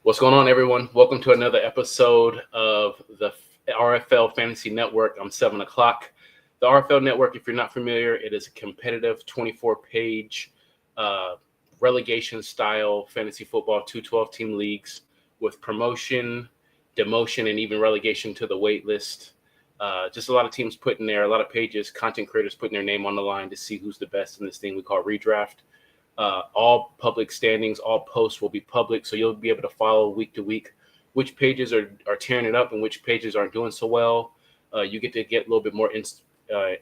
What's going on, everyone? Welcome to another episode of the RFL Fantasy Network. I'm 7 o'clock. The RFL Network, if you're not familiar, it is a competitive 24-page relegation-style fantasy football, 212-team leagues with promotion, demotion, and even relegation to the wait list. Just a lot of teams putting there, a lot of pages, content creators putting their name on the line to see who's the best in this thing we call redraft. All public standings, all posts will be public, so you'll be able to follow week to week which pages are tearing it up and which pages aren't doing so well. You get a little bit more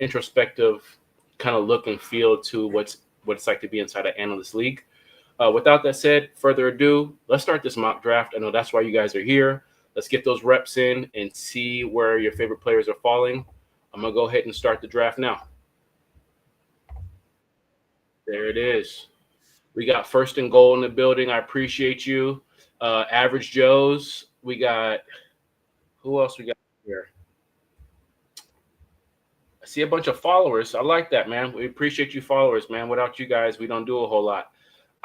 introspective kind of look and feel to what it's like to be inside an analyst league. Without that said, further ado, let's start this mock draft. I know that's why you guys are here. Let's get those reps in and see where your favorite players are falling. I'm going to go ahead and start the draft now. There it is. We got first and goal in the building. I appreciate you. Average Joes. We got who else we got here? I see a bunch of followers. I like that, man. We appreciate you followers, man. Without you guys, we don't do a whole lot.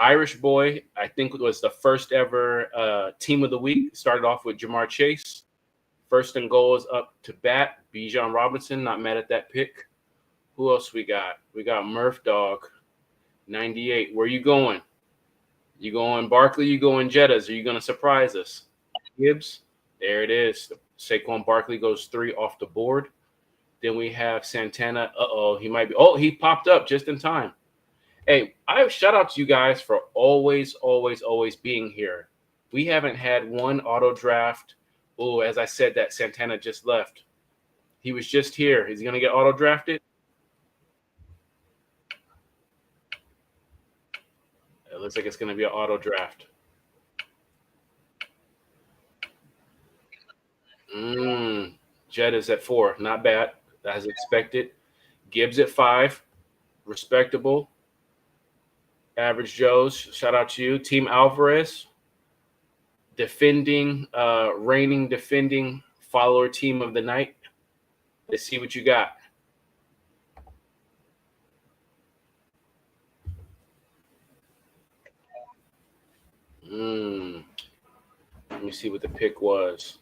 Irish Boy, I think it was the first ever team of the week. Started off with Jamar Chase. First and goal is up to bat. Bijan Robinson, not mad at that pick. Who else we got? We got Murph Dog. 98. Where you going? You going Barkley? You going Jettas? Are you going to surprise us? Gibbs. There it is. Saquon Barkley goes 3 off the board. Then we have Santana. He might be. Oh, he popped up just in time. Hey, I shout out to you guys for always being here. We haven't had one auto draft. Oh, as I said, that Santana just left. He was just here. Is he going to get auto drafted? It looks like it's going to be an auto draft. Jett is at 4. Not bad. As expected. Gibbs at 5. Respectable. Average Joe's. Shout out to you. Team Alvarez. Reigning defending follower team of the night. Let's see what you got. Let me see what the pick was.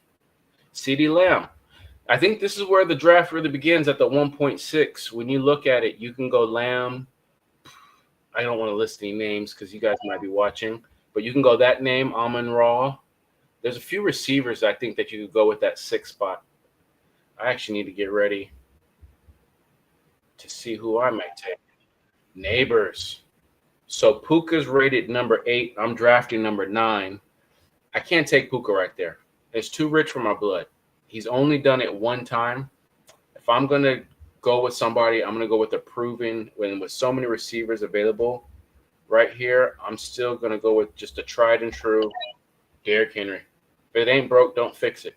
CeeDee Lamb. I think this is where the draft really begins at the 1.6. When you look at it, you can go Lamb. I don't want to list any names because you guys might be watching, but you can go that name, Amon-Ra. There's a few receivers I think that you could go with that 6 spot. I actually need to get ready to see who I might take. Neighbors. So Puka's rated number 8. I'm drafting number 9. I can't take Puka right there. It's too rich for my blood. He's only done it one time. If I'm going to go with somebody, I'm going to go with the proven. With so many receivers available right here, I'm still going to go with just a tried and true Derrick Henry. If it ain't broke, don't fix it.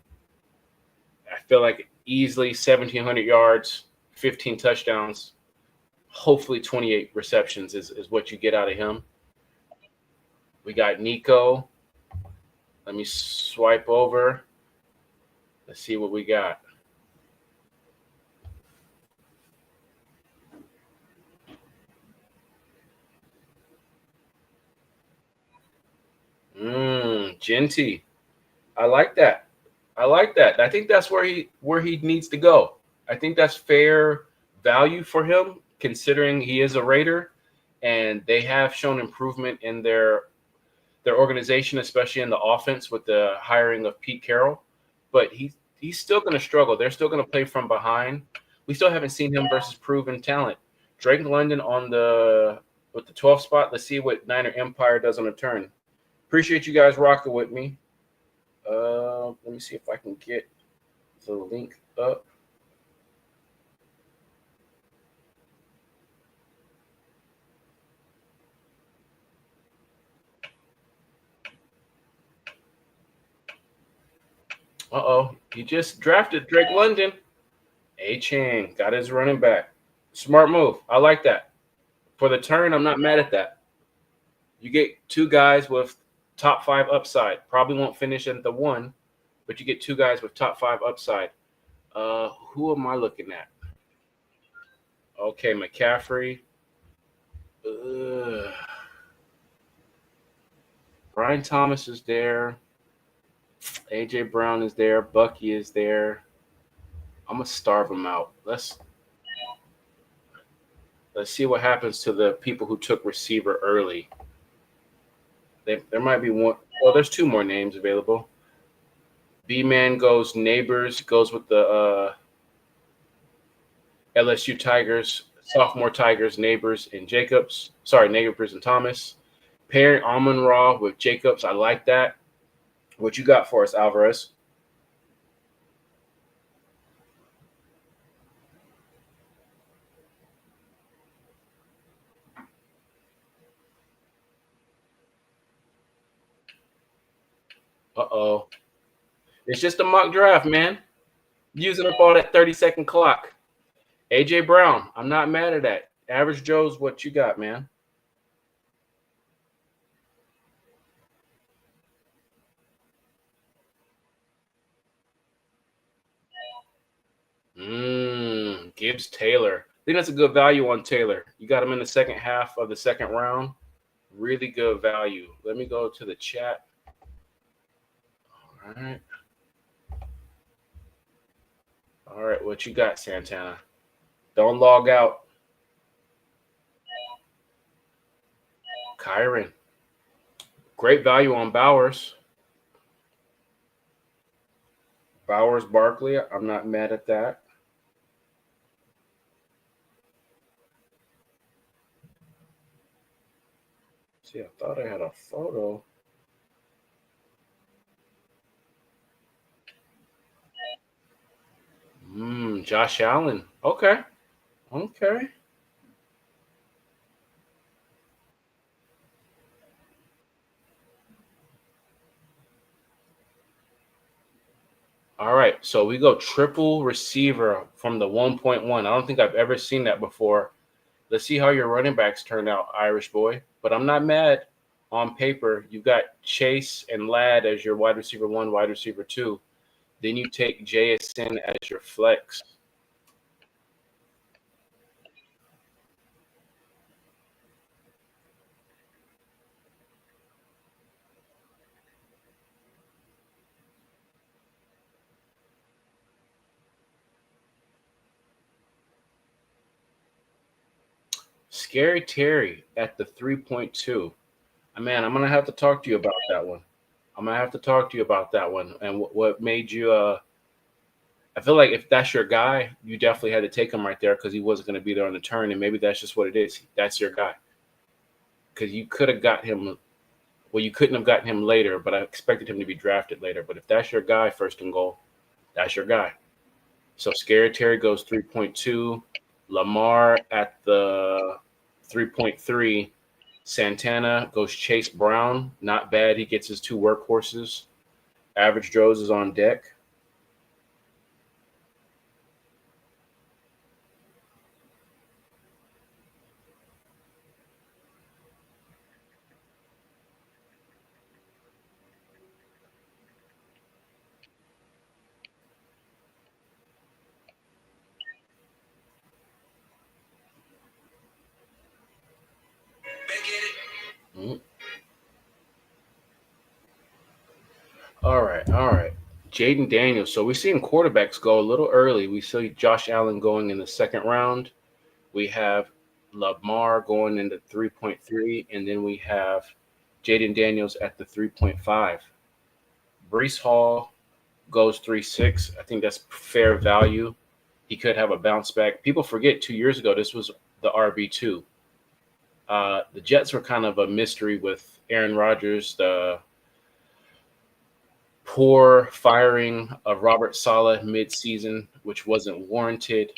I feel like easily 1,700 yards, 15 touchdowns, hopefully 28 receptions is what you get out of him. We got Nico. Let me swipe over. Let's see what we got. Genty. I like that. I think that's where he needs to go. I think that's fair value for him, considering he is a Raider, and they have shown improvement in their organization, especially in the offense with the hiring of Pete Carroll. But he's still going to struggle. They're still going to play from behind. We still haven't seen him versus proven talent. Drake London with the 12th spot. Let's see what Niner Empire does on a turn. Appreciate you guys rocking with me. Let me see if I can get the link up. He just drafted Drake London. A-Chain got his running back. Smart move. I like that. For the turn, I'm not mad at that. You get 2 guys with top 5 upside. Probably won't finish at the 1, but you get 2 guys with top 5 upside. Who am I looking at? Okay, McCaffrey. Brian Thomas is there. AJ Brown is there. Bucky is there. I'm gonna starve them out. Let's see what happens to the people who took receiver early. There might be one. Well, there's two more names available. B Man goes Neighbors, goes with the LSU Tigers, sophomore Tigers, Neighbors and Jacobs. Sorry, Neighbors and Thomas. Pairing Amon Ra with Jacobs. I like that. What you got for us, Alvarez? Uh-oh. It's just a mock draft, man. Using up all that 30-second clock. AJ Brown, I'm not mad at that. Average Joe's what you got, man. Gibbs Taylor. I think that's a good value on Taylor. You got him in the second half of the second round. Really good value. Let me go to the chat. All right. All right, what you got, Santana? Don't log out. Kyron. Great value on Bowers. Bowers Barkley. I'm not mad at that. See, I thought I had a photo. Josh Allen. Okay. Okay. All right. So we go triple receiver from the 1.1. I don't think I've ever seen that before. Let's see how your running backs turn out, Irish boy. But I'm not mad. On paper, you've got Chase and Ladd as your wide receiver one, wide receiver two. Then you take JSN as your flex. Scary Terry at the 3.2. Man, I'm gonna have to talk to you about that one. I'm gonna have to talk to you about that one and what made you. I feel like if that's your guy, you definitely had to take him right there because he wasn't going to be there on the turn, and maybe that's just what it is. That's your guy because you could have got him. Well, you couldn't have gotten him later, but I expected him to be drafted later. But if that's your guy, first and goal, that's your guy. So Scary Terry goes 3.2. Lamar at the 3.3. Santana goes Chase Brown. Not bad. He gets his two workhorses. Average Joe's is on deck. Mm. All right, all right. Jaden Daniels. So we're seeing quarterbacks go a little early. We see Josh Allen going in the second round. We have Lamar going into 3.3, and then we have Jaden Daniels at the 3.5. Brees Hall goes 3.6. I think that's fair value. He could have a bounce back. People forget 2 years ago this was the RB2. The Jets were kind of a mystery with Aaron Rodgers, the poor firing of Robert Saleh mid-season, which wasn't warranted.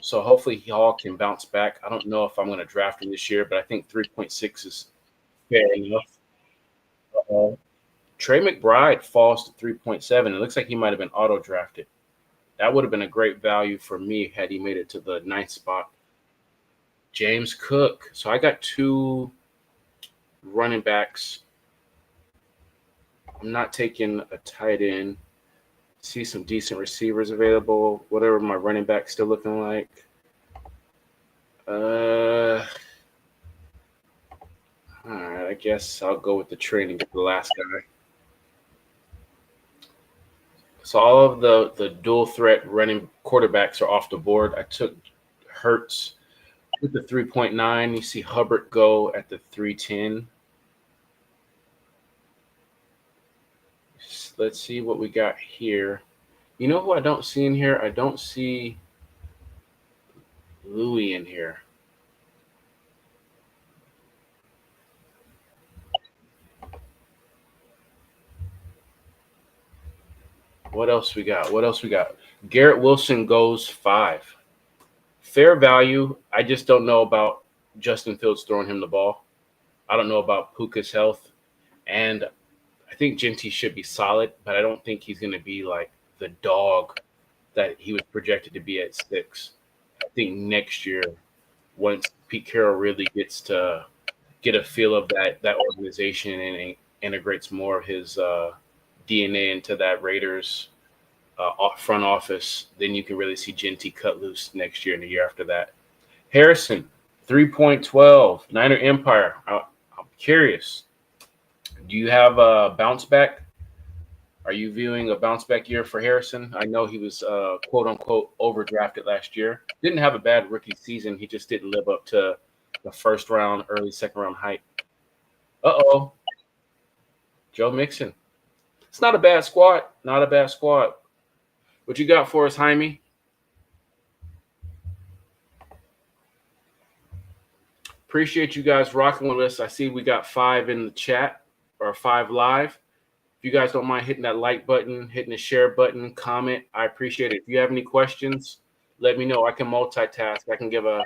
So hopefully Hall can bounce back. I don't know if I'm going to draft him this year, but I think 3.6 is fair enough. Trey McBride falls to 3.7. It looks like he might have been auto drafted. That would have been a great value for me had he made it to the ninth spot. James Cook. So I got two running backs. I'm not taking a tight end. See some decent receivers available. Whatever my running back still looking like. All right, I guess I'll go with the train and get the last guy. So all of the dual threat running quarterbacks are off the board. I took Hurts with the 3.9. You see Hubbard go at the 310. Let's see what we got here. You know who I don't see in here? I don't see Louis in here. What else we got? What else we got? Garrett Wilson goes 5. Fair value. I just don't know about Justin Fields throwing him the ball. I don't know about Puka's health. And I think Genty should be solid, but I don't think he's going to be like the dog that he was projected to be at 6. I think next year, once Pete Carroll really gets to get a feel of that organization and integrates more of his DNA into that Raiders front office, then you can really see Genty cut loose next year and the year after that. Harrison, 3.12, Niner Empire. I'm curious. Do you have a bounce back? Are you viewing a bounce back year for Harrison? I know he was quote unquote overdrafted last year. Didn't have a bad rookie season. He just didn't live up to the first round, early second round hype. Uh-oh. Joe Mixon. It's not a bad squad. Not a bad squad. What you got for us, Jaime? Appreciate you guys rocking with us. I see we got 5 in the chat or 5 live. If you guys don't mind hitting that like button, hitting the share button, comment, I appreciate it. If you have any questions, let me know. I can multitask. I can give a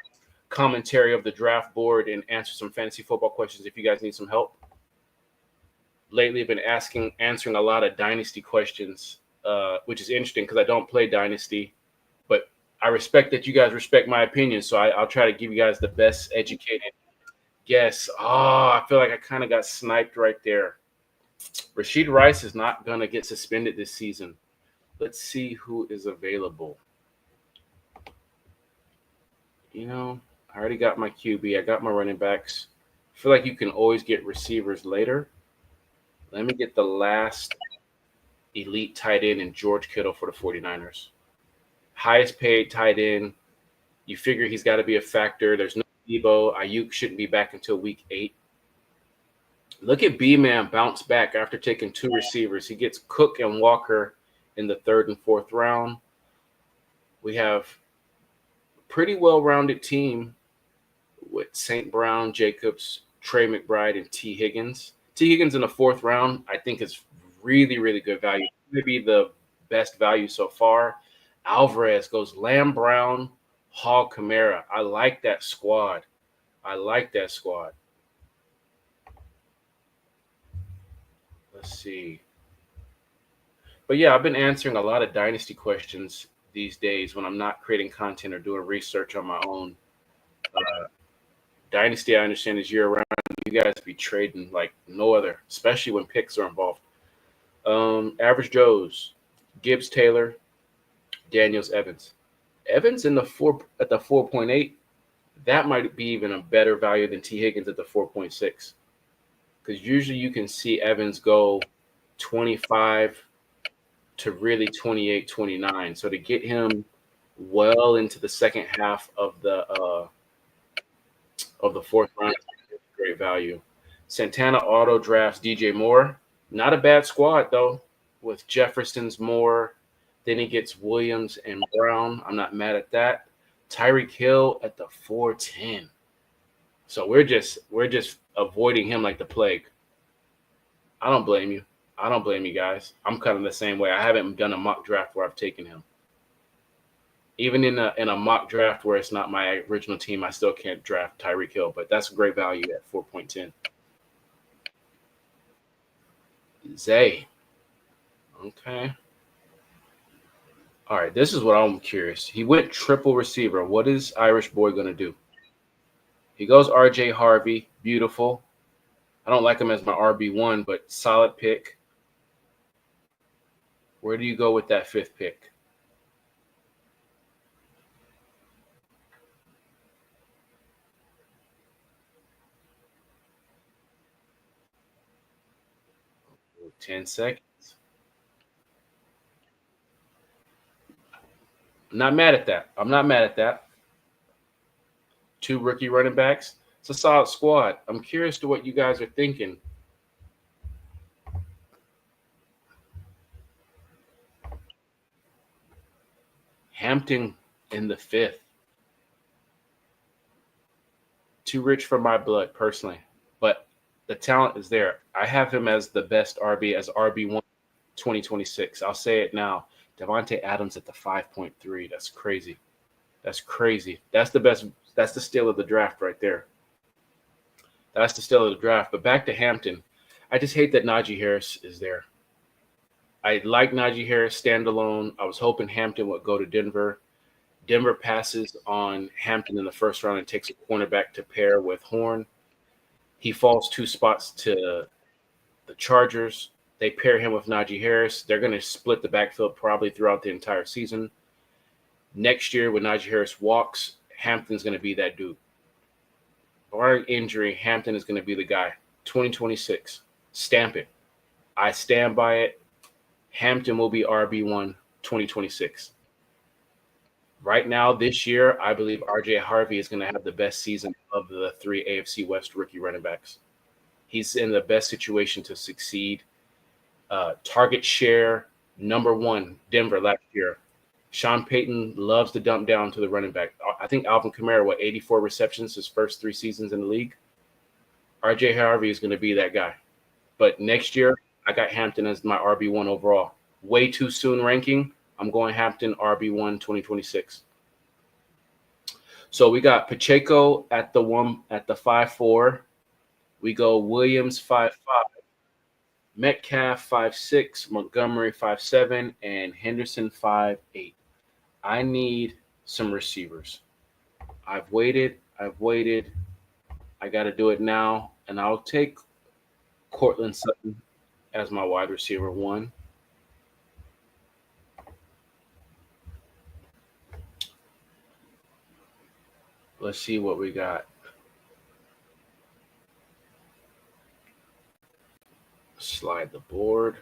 commentary of the draft board and answer some fantasy football questions if you guys need some help. Lately, I've been answering a lot of dynasty questions, which is interesting because I don't play dynasty, but I respect that you guys respect my opinion. So I'll try to give you guys the best educated guess. Oh, I feel like I kind of got sniped right there. Rashid Rice is not going to get suspended this season. Let's see who is available. You know, I already got my QB. I got my running backs. I feel like you can always get receivers later. Let me get the last elite tight end in George Kittle for the 49ers. Highest paid tight end. You figure he's got to be a factor. There's no Debo. Ayuk shouldn't be back until week 8. Look at B-Man bounce back after taking 2 receivers. He gets Cook and Walker in the 3rd and 4th round. We have a pretty well-rounded team with St. Brown, Jacobs, Trey McBride, and T. Higgins. T. Higgins in the 4th round, I think, is really, really good value. Maybe the best value so far. Alvarez goes Lamb Brown, Hall Kamara. I like that squad. Let's see. But yeah, I've been answering a lot of dynasty questions these days when I'm not creating content or doing research on my own. Dynasty, I understand, is year round. You guys be trading like no other, especially when picks are involved. Average Joe's, Gibbs Taylor, Daniels Evans. Evans in the 4.8, that might be even a better value than T. Higgins at the 4.6. Because usually you can see Evans go 25 to really 28, 29. So to get him well into the second half of the 4th round, great value. Santana auto drafts DJ Moore. Not a bad squad though, with Jefferson's Moore. Then he gets Williams and Brown. I'm not mad at that. Tyreek Hill at the 410. So we're just avoiding him like the plague. I don't blame you. Guys. I'm kind of the same way. I haven't done a mock draft where I've taken him. Even in a mock draft where it's not my original team, I still can't draft Tyreek Hill, but that's a great value at 4.10. Zay. Okay. All right, this is what I'm curious. He went triple receiver. What is Irish boy going to do? He goes RJ Harvey. Beautiful. I don't like him as my RB1, but solid pick. Where do you go with that 5th pick? Ooh, 10 seconds. I'm not mad at that. I'm not mad at that. 2 rookie running backs. It's a solid squad. I'm curious to what you guys are thinking. Hampton in the 5th. Too rich for my blood, personally. But the talent is there. I have him as the best RB, as RB1 2026. I'll say it now. Devontae Adams at the 5.3. That's crazy. That's crazy. That's the best. That's the steal of the draft right there. That's the steal of the draft. But back to Hampton. I just hate that Najee Harris is there. I like Najee Harris standalone. I was hoping Hampton would go to Denver. Denver passes on Hampton in the first round and takes a cornerback to pair with Horn. He falls 2 spots to the Chargers. They pair him with Najee Harris. They're going to split the backfield probably throughout the entire season. Next year, when Najee Harris walks, Hampton's going to be that dude. Barring injury, Hampton is going to be the guy. 2026. Stamp it. I stand by it. Hampton will be RB1 2026. Right now, this year, I believe RJ Harvey is going to have the best season of the 3 AFC West rookie running backs. He's in the best situation to succeed. Target share, number 1, Denver last year. Sean Payton loves to dump down to the running back. I think Alvin Kamara, 84 receptions his first 3 seasons in the league. RJ Harvey is going to be that guy. But next year, I got Hampton as my RB1 overall. Way too soon ranking. I'm going Hampton RB1 2026. So we got Pacheco at the 5.4. We go Williams 5.5, Metcalf 5.6, Montgomery 5.7, and Henderson 5.8. I need some receivers. I've waited. I got to do it now, and I'll take Cortland Sutton as my wide receiver 1. Let's see what we got. Slide the board.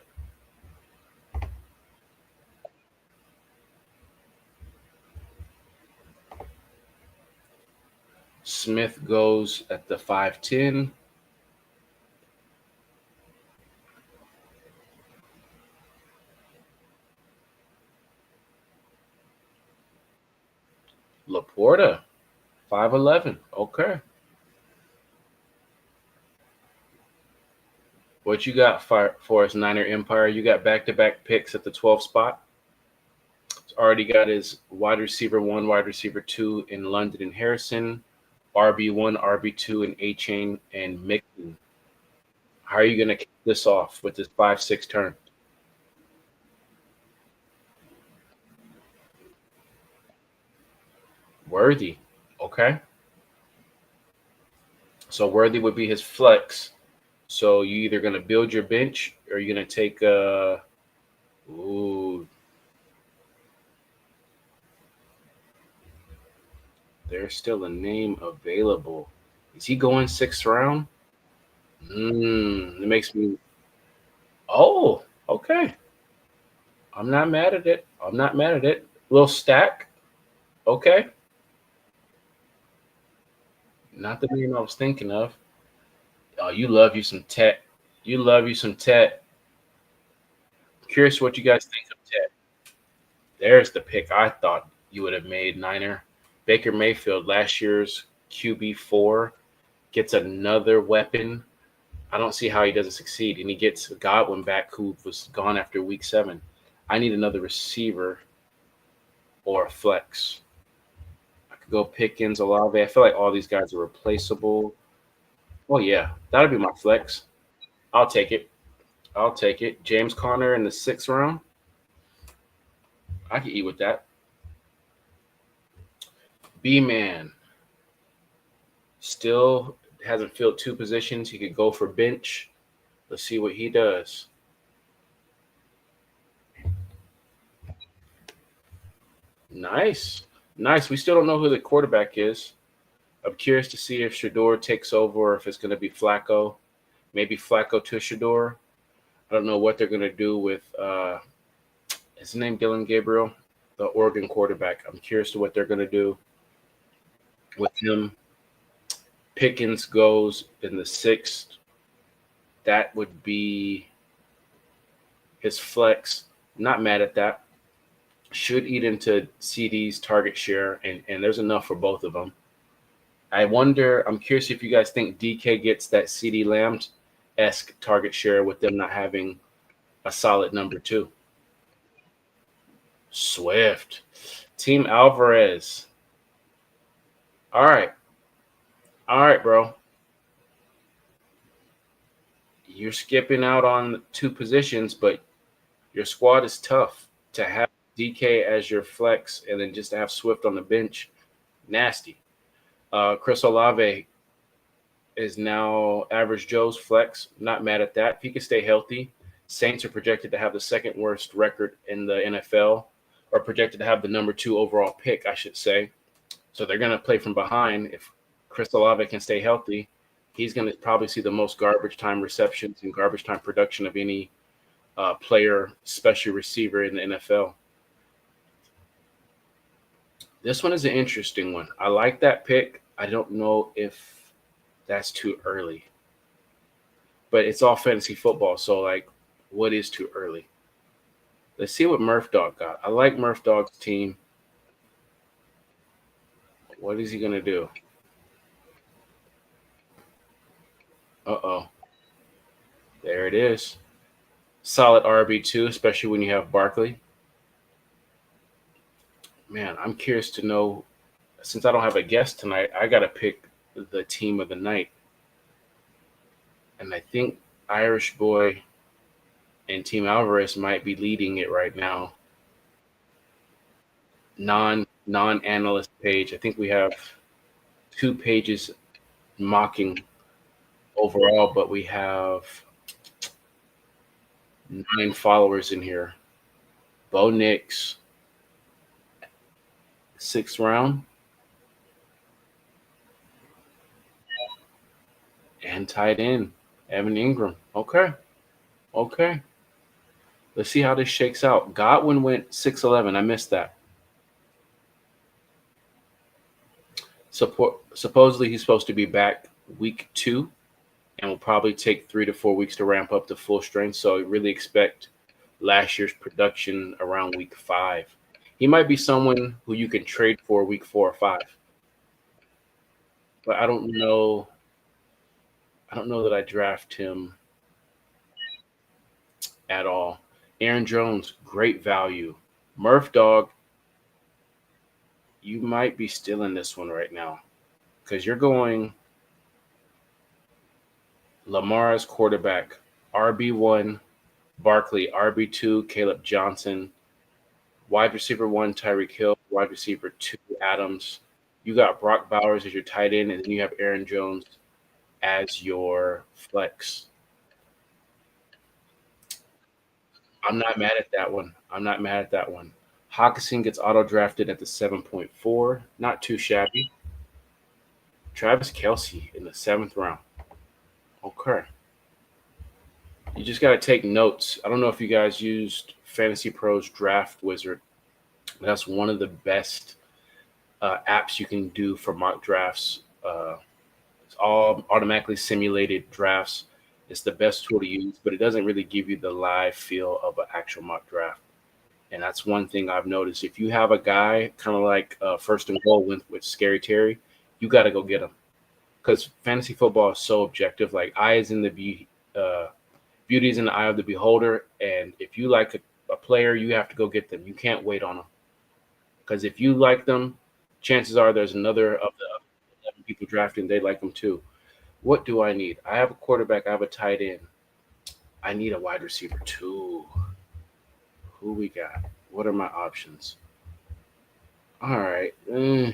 Smith goes at the 5.10. Laporta, 5.11. Okay. What you got for us, Niner Empire? You got back-to-back picks at the 12th spot. He's already got his wide receiver 1, wide receiver 2 in London and Harrison, RB1, RB2 in A-Chain and Mixon. How are you going to kick this off with this 5-6 turn? Worthy. Okay. So Worthy would be his flex. So you either going to build your bench or you're going to take there's still a name available. Is he going 6th round? It makes me. Oh, okay. I'm not mad at it. Little stack. Okay. Not the name I was thinking of. Oh, you love you some Tet. Curious what you guys think of Tet. There's the pick I thought you would have made, Niner. Baker Mayfield, last year's QB4, gets another weapon. I don't see how he doesn't succeed. And he gets Godwin back, who was gone after week 7. I need another receiver or a flex. I could go Pickens, Olave. I feel like all these guys are replaceable. Oh, yeah. That'll be my flex. I'll take it. James Conner in the 6th round. I can eat with that. B-Man. Still hasn't filled 2 positions. He could go for bench. Let's see what he does. Nice. We still don't know who the quarterback is. I'm curious to see if Shador takes over or if it's going to be Flacco. Maybe Flacco to Shador. I don't know what they're going to do with his name, Dylan Gabriel. the Oregon quarterback. I'm curious to what they're going to do with him. Pickens goes in the 6th. That would be his flex. Not mad at that. Should eat into CD's target share, and there's enough for both of them. I'm curious if you guys think DK gets that CD Lamb-esque target share with them not having a solid number 2. Swift. Team Alvarez. All right. All right, bro. You're skipping out on 2 positions, but your squad is tough. To have DK as your flex and then just to have Swift on the bench, nasty. Chris Olave is now average Joe's flex. Not mad at that. If he can stay healthy, Saints are projected to have the 2nd worst record in the NFL, or projected to have the number 2 overall pick, I should say. So they're going to play from behind. If Chris Olave can stay healthy, he's going to probably see the most garbage time receptions and garbage time production of any player, especially receiver in the NFL. This one is an interesting one. I like that pick. I don't know if that's too early. But it's all fantasy football, so, like, what is too early? Let's see what Murph Dog got. I like Murph Dog's team. What is he going to do? Uh-oh. There it is. Solid RB2, especially when you have Barkley. Man, I'm curious to know, since I don't have a guest tonight, I got to pick the team of the night. And I think Irish Boy and Team Alvarez might be leading it right now. Non-analyst page. I think we have 2 pages mocking overall, but we have 9 followers in here. Bo Nix, 6th round. And tight end, Evan Ingram. Okay. Let's see how this shakes out. Godwin went 6'11". I missed that. Supposedly he's supposed to be back week 2 and will probably take 3 to 4 weeks to ramp up to full strength. So I really expect last year's production around week 5. He might be someone who you can trade for week 4 or 5. But I don't know that I draft him at all. Aaron Jones, great value. Murph Dog, you might be still in this one right now because you're going Lamar's quarterback, RB1, Barkley, RB2, Caleb Johnson, wide receiver 1, Tyreek Hill, wide receiver 2, Adams. You got Brock Bowers as your tight end, and then you have Aaron Jones as your flex. I'm not mad at that one. Hawkinson gets auto-drafted at the 7.4. Not too shabby. Travis Kelce in the 7th round. Okay. You just got to take notes. I don't know if you guys used Fantasy Pros Draft Wizard. That's one of the best apps you can do for mock drafts. It's all automatically simulated drafts. It's the best tool to use, but it doesn't really give you the live feel of an actual mock draft. And that's one thing I've noticed. If you have a guy kind of like First and Goal with Scary Terry, you got to go get him. Because fantasy football is so objective. Like, beauty is in the eye of the beholder. And if you like a player, you have to go get them. You can't wait on them. Because if you like them, chances are there's another of the 11 people drafting, they like them too. What do I need? I have a quarterback. I have a tight end. I need a wide receiver too. Who we got? What are my options? All right. We'll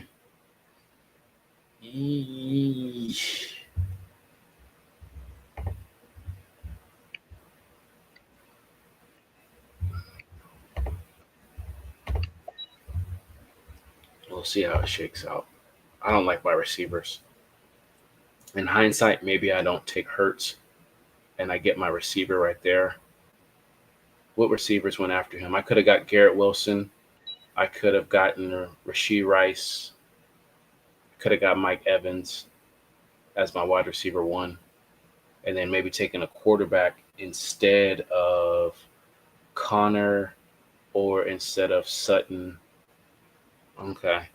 see how it shakes out. I don't like my receivers. In hindsight, maybe I don't take Hurts and I get my receiver right there. What receivers went after him? I could have got Garrett Wilson. I could have gotten Rashee Rice. Could have got Mike Evans as my wide receiver one, and then maybe taking a quarterback instead of Connor or instead of Sutton. Okay.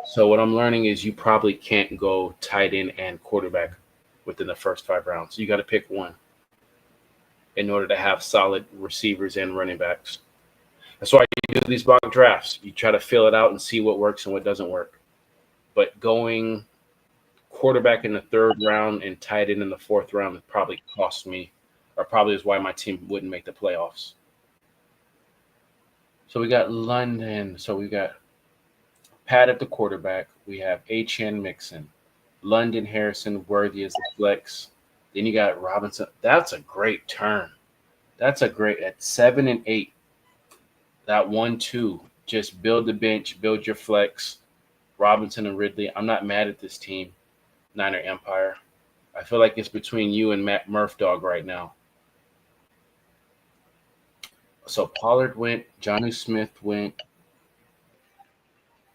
So what I'm learning is you probably can't go tight end and quarterback within the first 5 rounds. You got to pick one in order to have solid receivers and running backs. That's why you do these mock drafts. You try to fill it out and see what works and what doesn't work. But going quarterback in the 3rd round and tight end in the 4th round probably cost me, or probably is why my team wouldn't make the playoffs. So we got London. So we got Pat at the quarterback. We have H.N. Mixon, London Harrison, Worthy as the flex. Then you got Robinson. That's a great turn. That's a great at 7 and 8. That 1-2. Just build the bench, build your flex. Robinson and Ridley. I'm not mad at this team, Niner Empire. I feel like it's between you and Matt Murph Dog right now. So Pollard went, Johnny Smith went.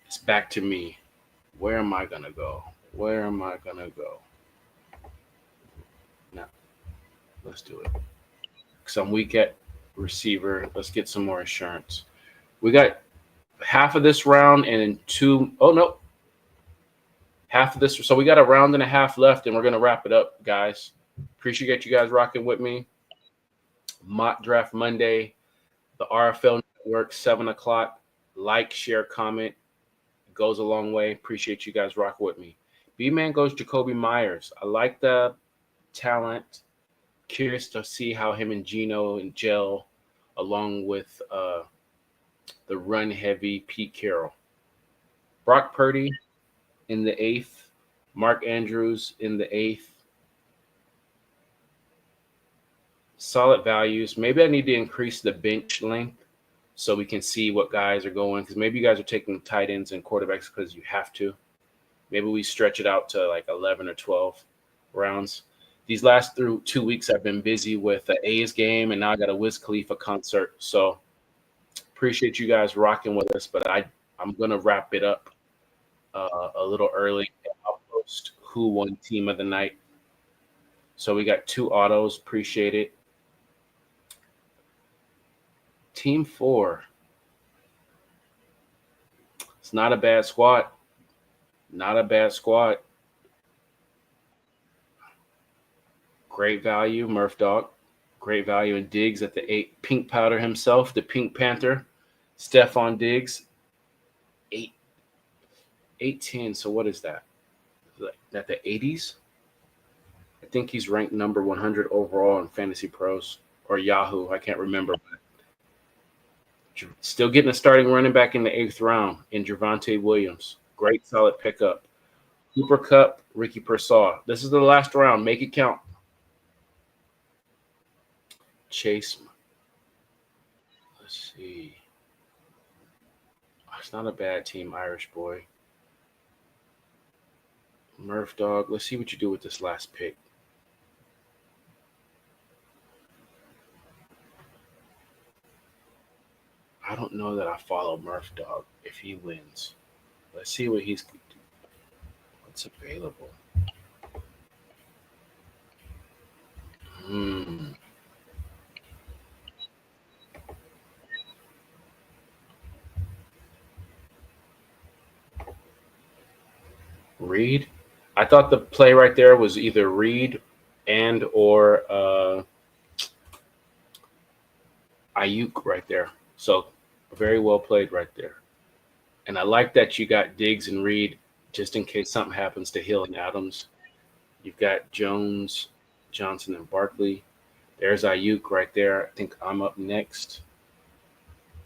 It's back to me. Where am I gonna go? Where am I gonna go? Now, let's do it. Because I'm weak at receiver. Let's get some more insurance. We got half of this round and then two. Oh no, half of this. So we got a round and a half left, and we're gonna wrap it up, guys. Appreciate you guys rocking with me. Mock Draft Monday, the RFL Network, 7 o'clock. Like, share, comment. It goes a long way. Appreciate you guys rocking with me. B-Man goes Jacoby Myers. I like the talent. Curious to see how him and Geno and gel, along with the run-heavy Pete Carroll. Brock Purdy in the 8th. Mark Andrews in the 8th. Solid values. Maybe I need to increase the bench length so we can see what guys are going, because maybe you guys are taking tight ends and quarterbacks because you have to. Maybe we stretch it out to like 11 or 12 rounds. These last 2 weeks I've been busy with the A's game, and now I got a Wiz Khalifa concert. So appreciate you guys rocking with us, but I'm going to wrap it up a little early. I'll post who won team of the night. So we got 2 autos. Appreciate it. Team 4. It's not a bad squad. Not a bad squad. Great value, Murph Dog. Great value in Diggs at the 8. Pink Powder himself, the Pink Panther. Stephon Diggs. 810. So what is that? Is that the 80s? I think he's ranked number 100 overall in Fantasy Pros or Yahoo. I can't remember. But still getting a starting running back in the 8th round in Javonte Williams. Great, solid pickup. Cooper Kupp, Ricky Pearsall. This is the last round. Make it count. Chase. Let's see. It's not a bad team, Irish boy. Murph Dog. Let's see what you do with this last pick. I don't know that I follow Murph Dog if he wins. Let's see what he's going to do. What's available? Reed. I thought the play right there was either Reed and or Ayuk right there. So very well played right there. And I like that you got Diggs and Reed just in case something happens to Hill and Adams. You've got Jones, Johnson, and Barkley. There's Ayuk right there. I think I'm up next.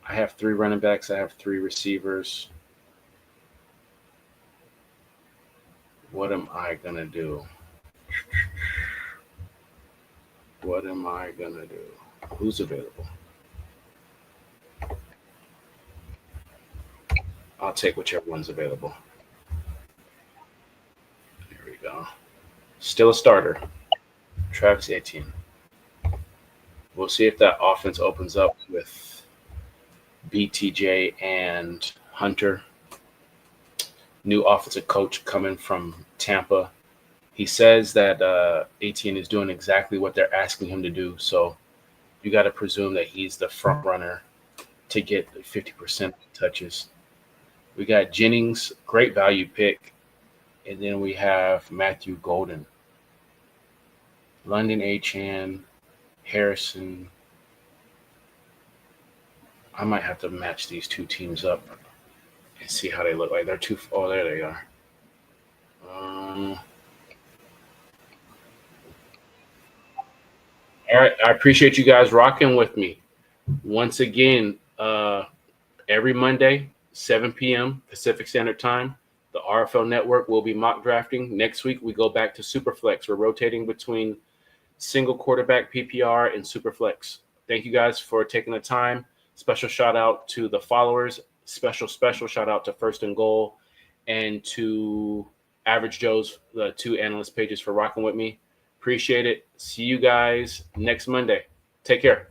I have 3 running backs. I have 3 receivers. What am I going to do? What am I going to do? Who's available? I'll take whichever one's available. There we go. Still a starter. Travis Etienne. We'll see if that offense opens up with BTJ and Hunter. New offensive coach coming from Tampa. He says that Etienne is doing exactly what they're asking him to do. So you got to presume that he's the front runner to get 50% touches. We got Jennings, great value pick. And then we have Matthew Golden, London Achan, Harrison. I might have to match these two teams up and see how they look like. They're two. Oh, there they are. All right. I appreciate you guys rocking with me. Once again, every Monday, 7 p.m. Pacific Standard Time, the RFL Network will be mock drafting. Next week, we go back to Superflex. We're rotating between single quarterback PPR and Superflex. Thank you guys for taking the time. Special shout out to the followers. Special shout out to First and Goal and to Average Joe's, the two analyst pages for rocking with me. Appreciate it. See you guys next Monday. Take care.